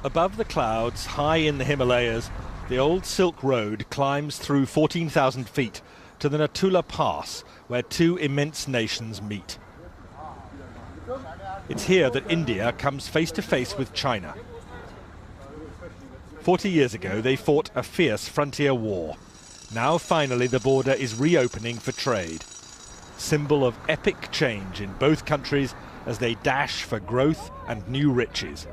Above the clouds, high in the Himalayas, the old Silk Road climbs through 14,000 feet to the Natula Pass, where two immense nations meet. It's here that India comes face to face with China. 40 years ago, they fought a fierce frontier war. Now, finally, the border is reopening for trade. Symbol of epic change in both countries as they dash for growth and new riches.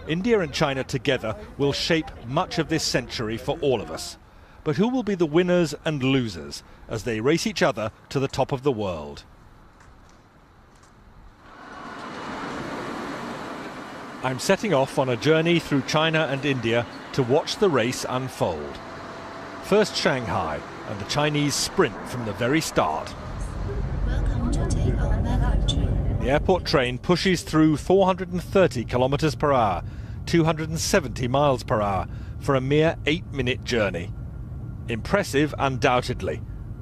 India and China together will shape much of this century for all of us. But who will be the winners and losers as they race each other to the top of the world? I'm setting off on a journey through China and India to watch the race unfold. First Shanghai, and the Chinese sprint from the very start. Welcome to Takeover Factory. The airport train pushes through 430 kilometers per hour, 270 miles per hour, for a mere 8-minute journey. Impressive, undoubtedly.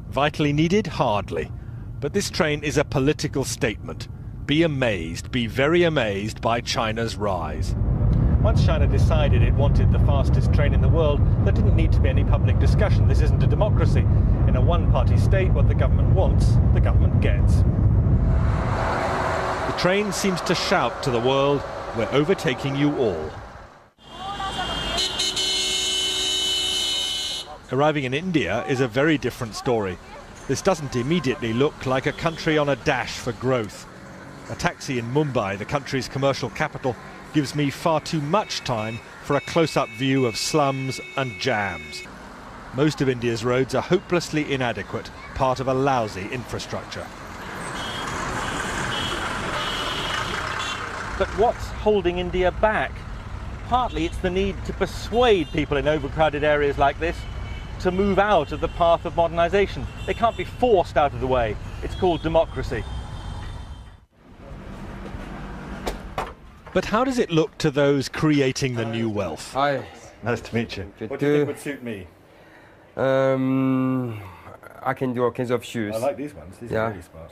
Vitally needed, hardly. But this train is a political statement. Be amazed, be very amazed by China's rise. Once China decided it wanted the fastest train in the world, there didn't need to be any public discussion. This isn't a democracy. In a one-party state, what the government wants, the government gets. The train seems to shout to the world, "We're overtaking you all." Arriving in India is a very different story. This doesn't immediately look like a country on a dash for growth. A taxi in Mumbai, the country's commercial capital, gives me far too much time for a close-up view of slums and jams. Most of India's roads are hopelessly inadequate, part of a lousy infrastructure. But what's holding India back? Partly it's the need to persuade people in overcrowded areas like this to move out of the path of modernization. They can't be forced out of the way. It's called democracy. But how does it look to those creating the new wealth? Hi. Nice to meet you. Good What do you think would suit me? I can do all kinds of shoes. I like these ones. These are really smart.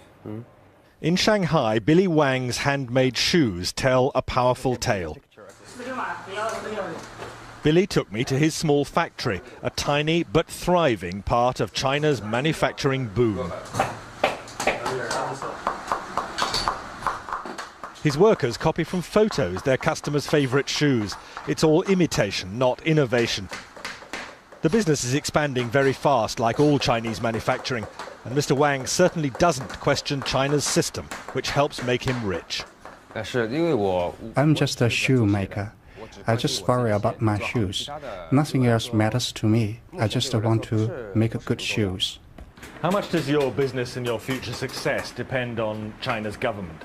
In Shanghai, Billy Wang's handmade shoes tell a powerful tale. Billy took me to his small factory, a tiny but thriving part of China's manufacturing boom. His workers copy from photos their customers' favourite shoes. It's all imitation, not innovation. The business is expanding very fast, like all Chinese manufacturing, and Mr. Wang certainly doesn't question China's system, which helps make him rich. I'm just a shoemaker. I just worry about my shoes. Nothing else matters to me. I just want to make good shoes. How much does your business and your future success depend on China's government?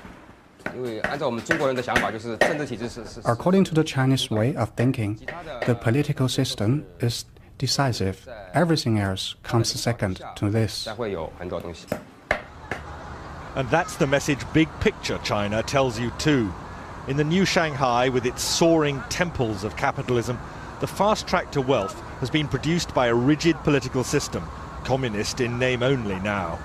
According to the Chinese way of thinking, the political system is decisive. Everything else comes second to this. And that's the message big picture China tells you too. In the new Shanghai, with its soaring temples of capitalism, the fast track to wealth has been produced by a rigid political system, communist in name only now.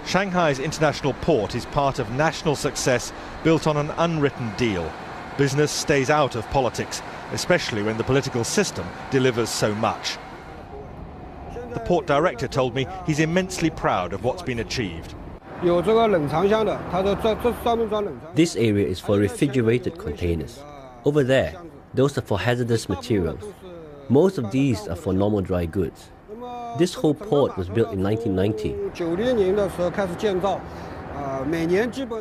Shanghai's international port is part of national success built on an unwritten deal. Business stays out of politics, especially when the political system delivers so much. The port director told me he's immensely proud of what's been achieved. This area is for refrigerated containers. Over there, those are for hazardous materials. Most of these are for normal dry goods. This whole port was built in 1990.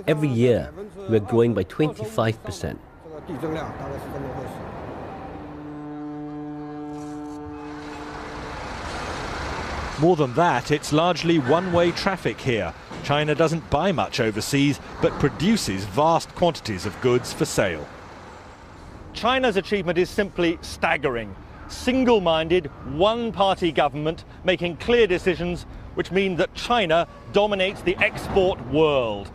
Every year, we're growing by 25%. More than that, it's largely one-way traffic here. China doesn't buy much overseas, but produces vast quantities of goods for sale. China's achievement is simply staggering. Single-minded, one-party government making clear decisions which mean that China dominates the export world.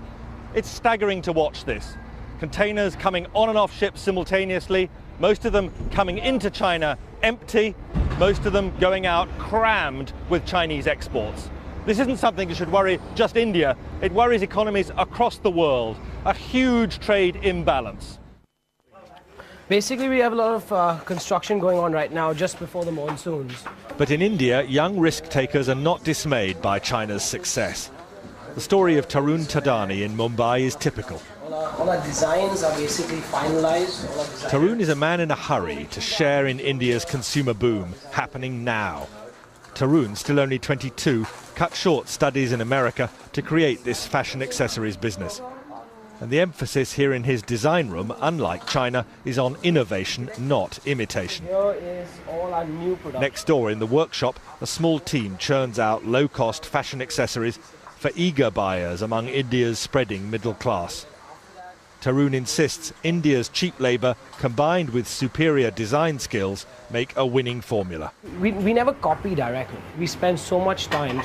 It's staggering to watch this. Containers coming on and off ships simultaneously, most of them coming into China empty, most of them going out crammed with Chinese exports. This isn't something that should worry just India. It worries economies across the world. A huge trade imbalance. Basically, we have a lot of construction going on right now just before the monsoons. But in India, young risk-takers are not dismayed by China's success. The story of Tarun Tadani in Mumbai is typical. All our designs are basically finalized. Tarun is a man in a hurry to share in India's consumer boom, happening now. Tarun, still only 22, cut short studies in America to create this fashion accessories business. And the emphasis here in his design room, unlike China, is on innovation, not imitation. Here is all our new production. Next door in the workshop, a small team churns out low-cost fashion accessories for eager buyers among India's spreading middle class. Tarun insists India's cheap labour, combined with superior design skills, make a winning formula. We never copy directly. We spend so much time,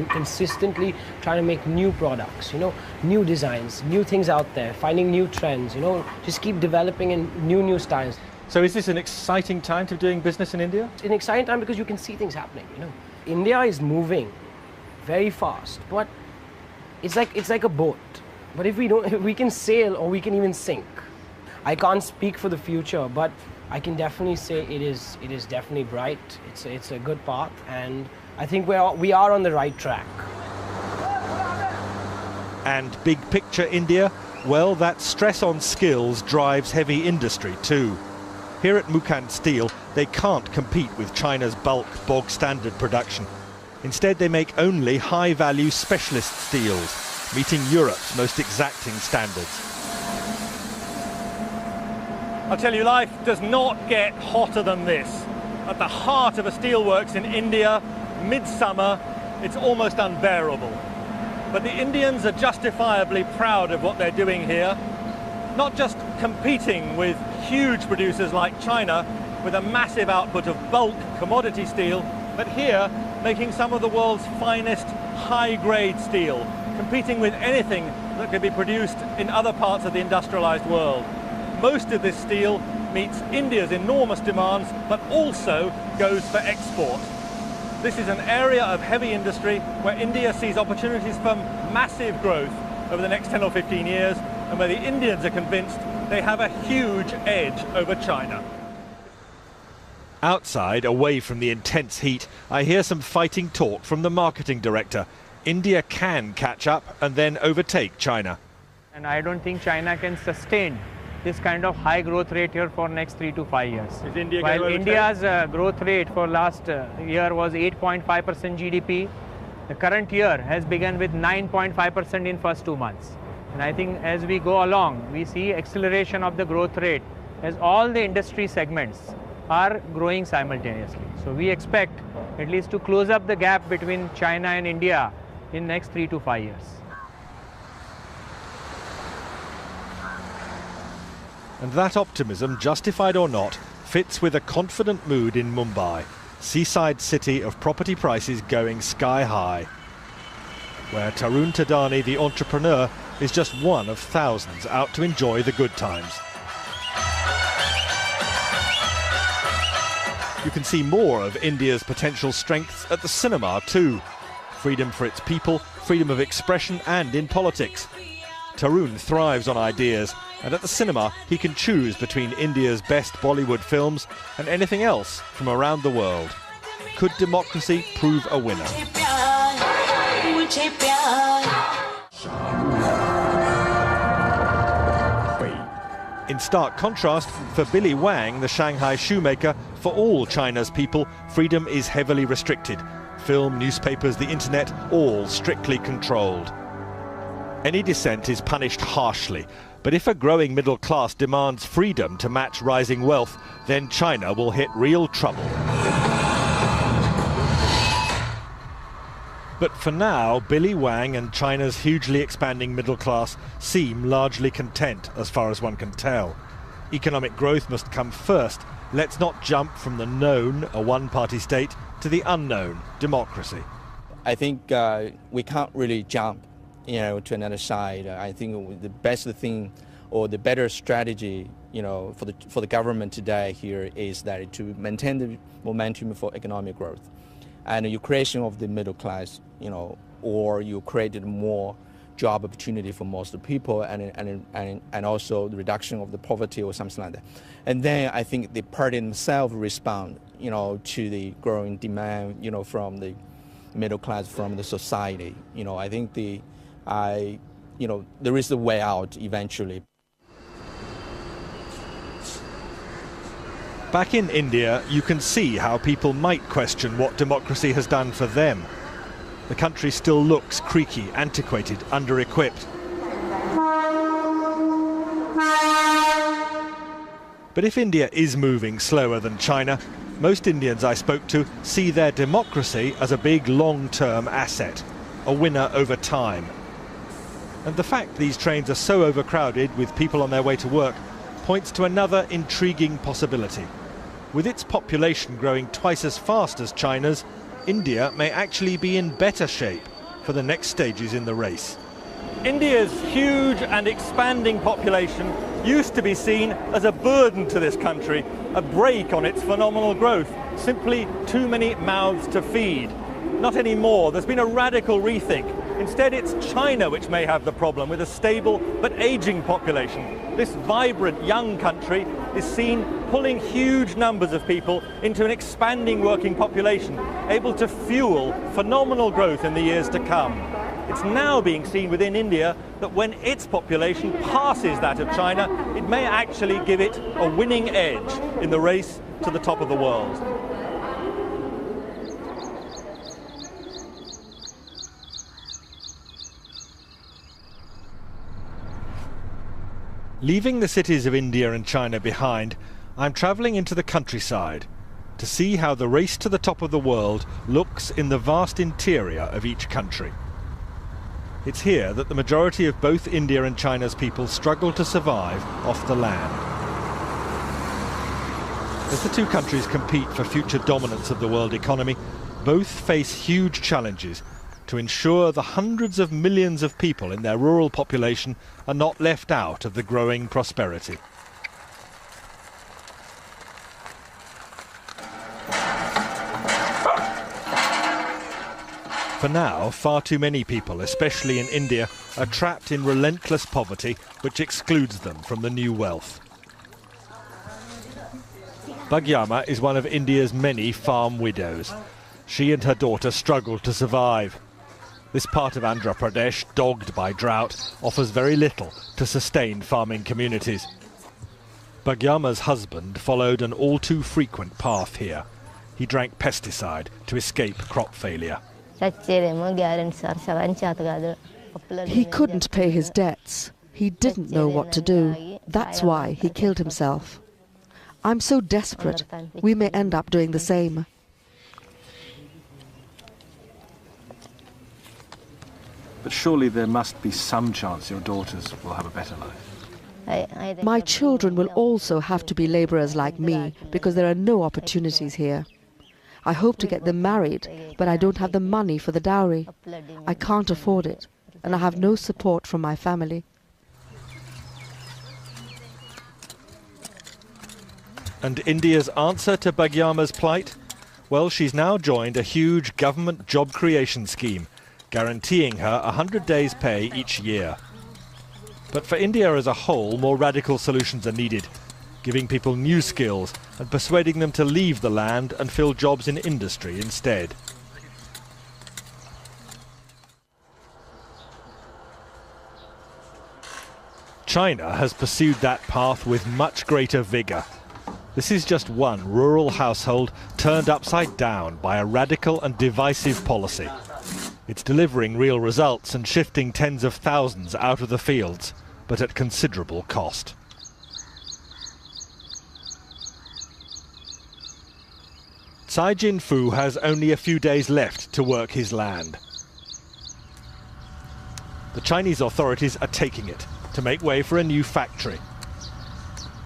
consistently trying to make new products, new designs, new things out there, finding new trends, just keep developing in new styles. So is this an exciting time to be doing business in India? It's an exciting time because you can see things happening, India is moving very fast, but it's like a boat. But if we can sail or we can even sink. I can't speak for the future, but I can definitely say it is definitely bright. It's a good path, and I think we are on the right track. And big picture India? Well, that stress on skills drives heavy industry too. Here at Mukand Steel, they can't compete with China's bulk bog standard production. Instead, they make only high-value specialist steels, meeting Europe's most exacting standards. I'll tell you, life does not get hotter than this. At the heart of a steelworks in India, midsummer, it's almost unbearable. But the Indians are justifiably proud of what they're doing here, not just competing with huge producers like China with a massive output of bulk commodity steel, but here making some of the world's finest high-grade steel, competing with anything that could be produced in other parts of the industrialized world. Most of this steel meets India's enormous demands, but also goes for export. This is an area of heavy industry where India sees opportunities for massive growth over the next 10 or 15 years, and where the Indians are convinced they have a huge edge over China. Outside, away from the intense heat, I hear some fighting talk from the marketing director. India can catch up and then overtake China. And I don't think China can sustain this kind of high growth rate here for next 3 to 5 years. Is India While India's growth rate for last year was 8.5% GDP, the current year has begun with 9.5% in first 2 months. And I think as we go along, we see acceleration of the growth rate as all the industry segments are growing simultaneously. So we expect at least to close up the gap between China and India in next 3 to 5 years. And that optimism, justified or not, fits with a confident mood in Mumbai, seaside city of property prices going sky high, where Tarun Tadani, the entrepreneur, is just one of thousands out to enjoy the good times. You can see more of India's potential strengths at the cinema too. Freedom for its people, freedom of expression, and in politics. Tarun thrives on ideas, and at the cinema he can choose between India's best Bollywood films and anything else from around the world. Could democracy prove a winner? In stark contrast, for Billy Wang, the Shanghai shoemaker, for all China's people, freedom is heavily restricted. Film, newspapers, the internet, all strictly controlled. Any dissent is punished harshly, but if a growing middle class demands freedom to match rising wealth, then China will hit real trouble. But for now, Billy Wang and China's hugely expanding middle class seem largely content, as far as one can tell. Economic growth must come first. Let's not jump from the known, a one-party state, to the unknown, democracy. I think we can't really jump, to another side. I think the best thing or the better strategy, for the government today here is that to maintain the momentum for economic growth. and your creation of the middle class, or you created more job opportunity for most of the people, and also the reduction of the poverty or something like that. And then I think the party themselves respond, to the growing demand, from the middle class, from the society. I think there is a way out eventually. Back in India, you can see how people might question what democracy has done for them. The country still looks creaky, antiquated, under-equipped. But if India is moving slower than China, most Indians I spoke to see their democracy as a big long-term asset, a winner over time. And the fact these trains are so overcrowded with people on their way to work points to another intriguing possibility. With its population growing twice as fast as China's, India may actually be in better shape for the next stages in the race. India's huge and expanding population used to be seen as a burden to this country, a brake on its phenomenal growth, simply too many mouths to feed. Not anymore. There's been a radical rethink. Instead, it's China which may have the problem with a stable but aging population. This vibrant young country is seen pulling huge numbers of people into an expanding working population, able to fuel phenomenal growth in the years to come. It's now being seen within India that when its population passes that of China, it may actually give it a winning edge in the race to the top of the world. Leaving the cities of India and China behind, I'm travelling into the countryside to see how the race to the top of the world looks in the vast interior of each country. It's here that the majority of both India and China's people struggle to survive off the land. As the two countries compete for future dominance of the world economy, both face huge challenges to ensure the hundreds of millions of people in their rural population are not left out of the growing prosperity. For now, far too many people, especially in India, are trapped in relentless poverty which excludes them from the new wealth. Bhagyama is one of India's many farm widows. She and her daughter struggle to survive. This part of Andhra Pradesh, dogged by drought, offers very little to sustain farming communities. Bhagyama's husband followed an all too frequent path here. He drank pesticide to escape crop failure. He couldn't pay his debts. He didn't know what to do. That's why he killed himself. I'm so desperate. We may end up doing the same. But surely there must be some chance your daughters will have a better life. My children will also have to be labourers like me because there are no opportunities here. I hope to get them married, but I don't have the money for the dowry. I can't afford it, and I have no support from my family. And India's answer to Bhagyama's plight? Well, she's now joined a huge government job creation scheme, guaranteeing her 100 days' pay each year. But for India as a whole, more radical solutions are needed, giving people new skills and persuading them to leave the land and fill jobs in industry instead. China has pursued that path with much greater vigour. This is just one rural household turned upside down by a radical and divisive policy. It's delivering real results and shifting tens of thousands out of the fields, but at considerable cost. Tsai Jin-fu has only a few days left to work his land. The Chinese authorities are taking it to make way for a new factory.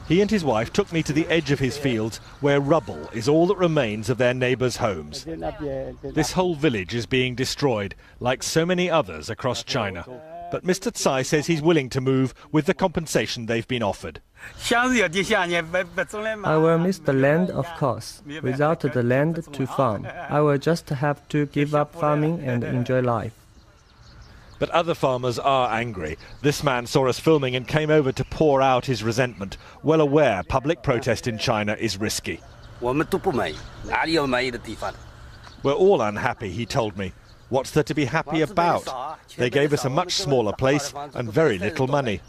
He and his wife took me to the edge of his fields where rubble is all that remains of their neighbours' homes. This whole village is being destroyed, like so many others across China. But Mr. Tsai says he's willing to move with the compensation they've been offered. I will miss the land, of course. Without the land to farm, I will just have to give up farming and enjoy life. But other farmers are angry. This man saw us filming and came over to pour out his resentment, well aware public protest in China is risky. We're all unhappy, he told me. What's there to be happy about? They gave us a much smaller place and very little money.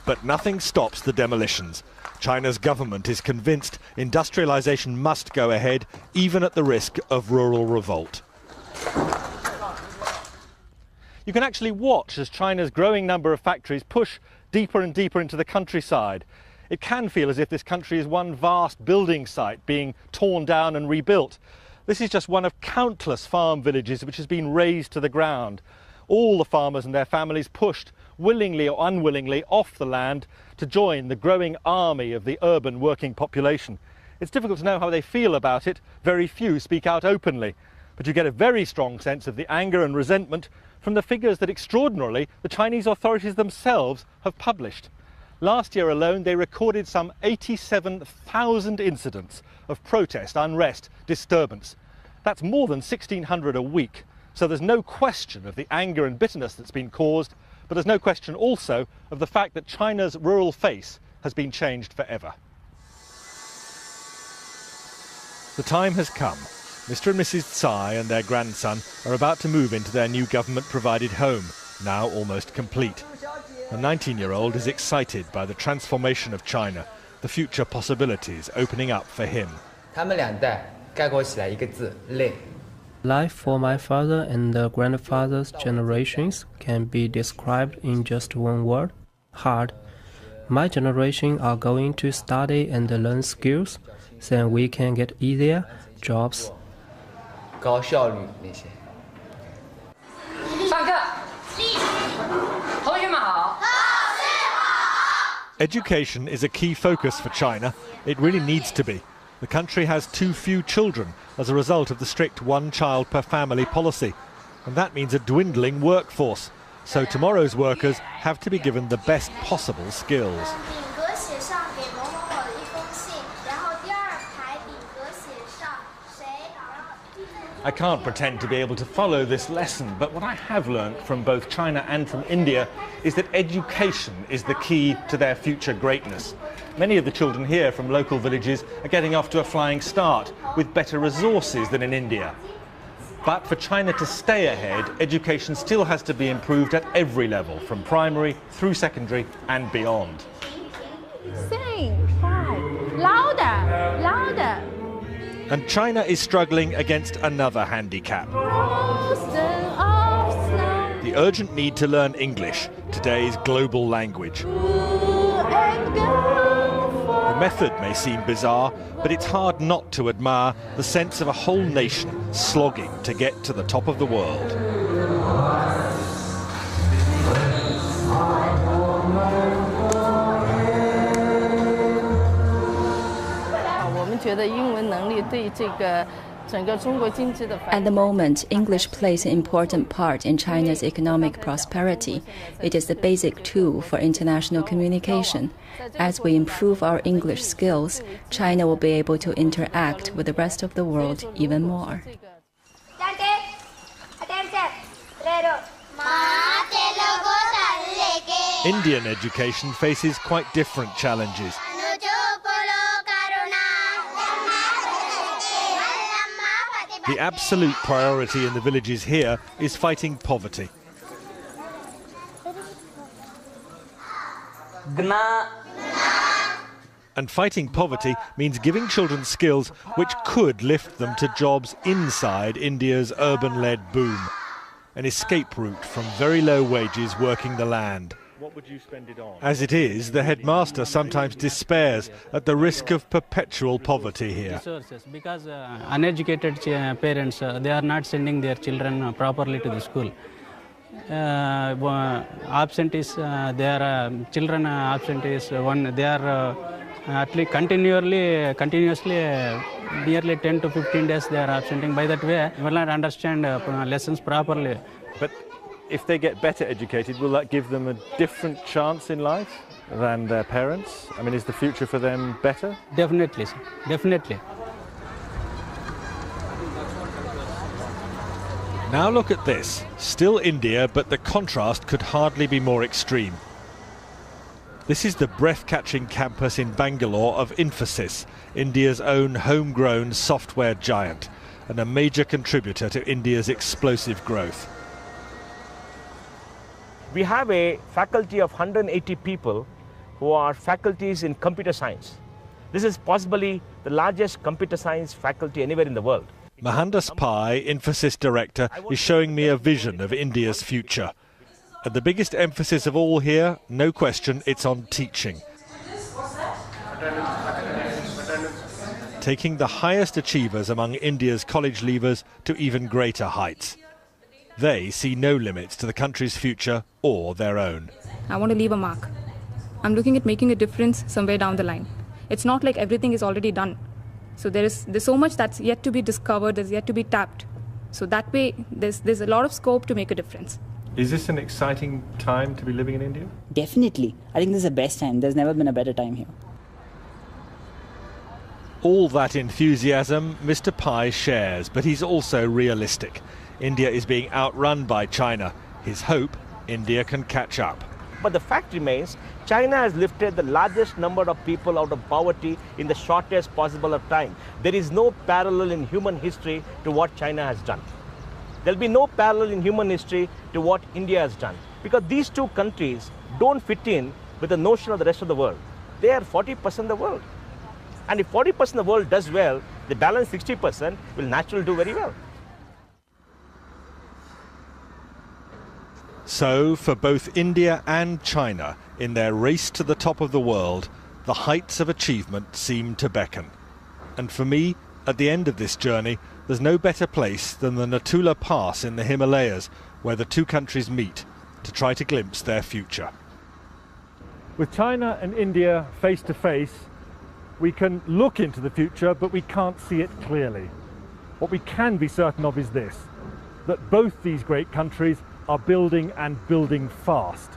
But nothing stops the demolitions. China's government is convinced industrialization must go ahead, even at the risk of rural revolt. You can actually watch as China's growing number of factories push deeper and deeper into the countryside. It can feel as if this country is one vast building site being torn down and rebuilt. This is just one of countless farm villages which has been razed to the ground. All the farmers and their families pushed, willingly or unwillingly, off the land to join the growing army of the urban working population. It's difficult to know how they feel about it. Very few speak out openly. But you get a very strong sense of the anger and resentment from the figures that, extraordinarily, the Chinese authorities themselves have published. Last year alone, they recorded some 87,000 incidents of protest, unrest, disturbance. That's more than 1,600 a week. So there's no question of the anger and bitterness that's been caused, but there's no question also of the fact that China's rural face has been changed forever. The time has come. Mr. and Mrs. Tsai and their grandson are about to move into their new government-provided home, now almost complete. The 19-year-old is excited by the transformation of China, the future possibilities opening up for him. Life for my father and the grandfather's generations can be described in just one word: hard. My generation are going to study and learn skills, then we can get easier jobs. Education is a key focus for China. It really needs to be. The country has too few children as a result of the strict one-child-per-family policy. And that means a dwindling workforce. So tomorrow's workers have to be given the best possible skills. I can't pretend to be able to follow this lesson, but what I have learnt from both China and from India is that education is the key to their future greatness. Many of the children here from local villages are getting off to a flying start with better resources than in India. But for China to stay ahead, education still has to be improved at every level, from primary through secondary and beyond. Sing, louder, louder. And China is struggling against another handicap: the urgent need to learn English, today's global language. The method may seem bizarre, but it's hard not to admire the sense of a whole nation slogging to get to the top of the world. At the moment, English plays an important part in China's economic prosperity. It is the basic tool for international communication. As we improve our English skills, China will be able to interact with the rest of the world even more. Indian education faces quite different challenges. The absolute priority in the villages here is fighting poverty. And fighting poverty means giving children skills which could lift them to jobs inside India's urban-led boom. An escape route from very low wages working the land. What would you spend it on? As it is, the headmaster sometimes despairs at the risk of perpetual poverty here. Because uneducated parents, they are not sending their children properly to the school. Absentees, their children absentees, they are at least continuously nearly 10 to 15 days they are absenting. By that way, they will not understand lessons properly. But if they get better educated, will that give them a different chance in life than their parents? I mean, is the future for them better? Definitely, sir. Definitely. Now look at this. Still India, but the contrast could hardly be more extreme. This is the breath-catching campus in Bangalore of Infosys, India's own homegrown software giant, and a major contributor to India's explosive growth. We have a faculty of 180 people who are faculties in computer science. This is possibly the largest computer science faculty anywhere in the world. Mohandas Pai, Infosys director, is showing me a vision of India's future. And the biggest emphasis of all here, no question, it's on teaching. Taking the highest achievers among India's college leavers to even greater heights. They see no limits to the country's future or their own. I want to leave a mark. I'm looking at making a difference somewhere down the line. It's not like everything is already done. So there's so much that's yet to be discovered, there's yet to be tapped. So that way, there's a lot of scope to make a difference. Is this an exciting time to be living in India? Definitely. I think this is the best time. There's never been a better time here. All that enthusiasm Mr. Pai shares, but he's also realistic. India is being outrun by China. His hope, India can catch up. But the fact remains, China has lifted the largest number of people out of poverty in the shortest possible of time. There is no parallel in human history to what China has done. There will be no parallel in human history to what India has done. Because these two countries don't fit in with the notion of the rest of the world. They are 40% of the world. And if 40% of the world does well, the balance 60% will naturally do very well. So, for both India and China, in their race to the top of the world, the heights of achievement seem to beckon. And for me, at the end of this journey, there's no better place than the Natula Pass in the Himalayas, where the two countries meet to try to glimpse their future. With China and India face to face, we can look into the future, but we can't see it clearly. What we can be certain of is this, that both these great countries are building and building fast.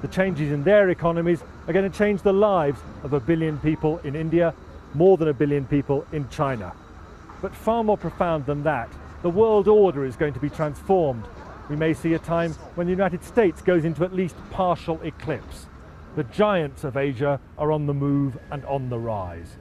The changes in their economies are going to change the lives of 1 billion people in India, more than 1 billion people in China. But far more profound than that, the world order is going to be transformed. We may see a time when the United States goes into at least partial eclipse. The giants of Asia are on the move and on the rise.